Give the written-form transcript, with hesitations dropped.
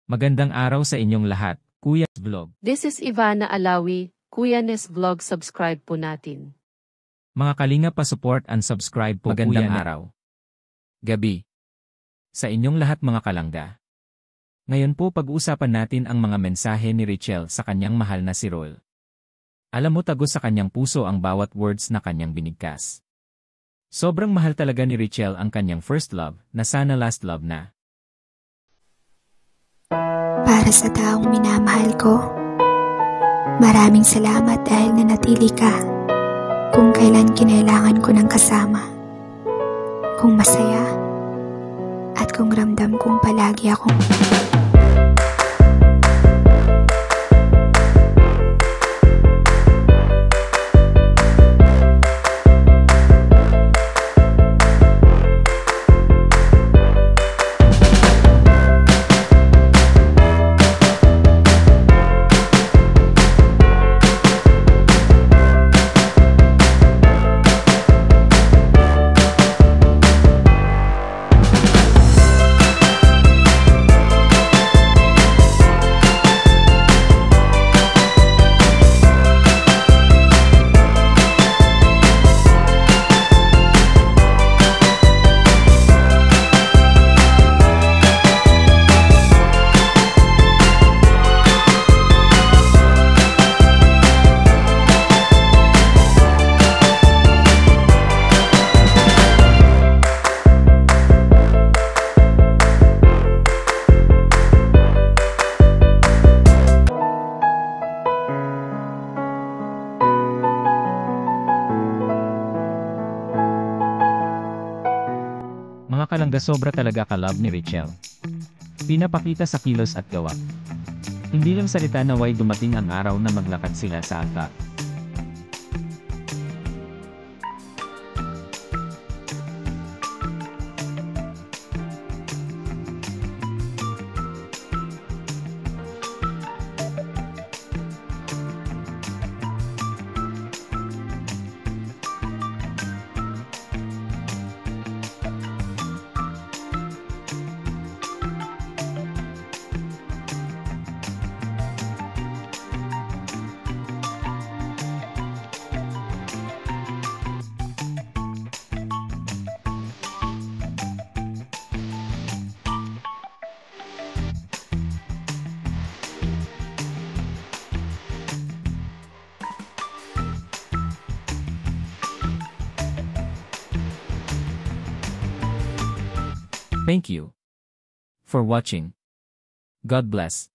Magandang araw sa inyong lahat, Kuya Vlog. This is Ivana Alawi, Kuya Nes Vlog, subscribe po natin. Mga kalinga pa-support and subscribe po. Magandang araw. Gabi. Sa inyong lahat mga kalangga. Ngayon po pag-uusapan natin ang mga mensahe ni Richelle sa kanyang mahal na si Rol. Alam mo tagos sa kanyang puso ang bawat words na kanyang binigkas. Sobrang mahal talaga ni Richelle ang kanyang first love na sana last love na. Para sa taong minamahal ko, maraming salamat dahil nanatili ka kung kailan kinailangan ko ng kasama. Kung masaya at kung ramdam kong palagi akong... Mga kalangga, sobra talaga ka-love ni Richelle. Pinapakita sa kilos at gawa. Hindi lang salita na way dumating ang araw na maglakad sila sa altar. Thank you for watching. God bless.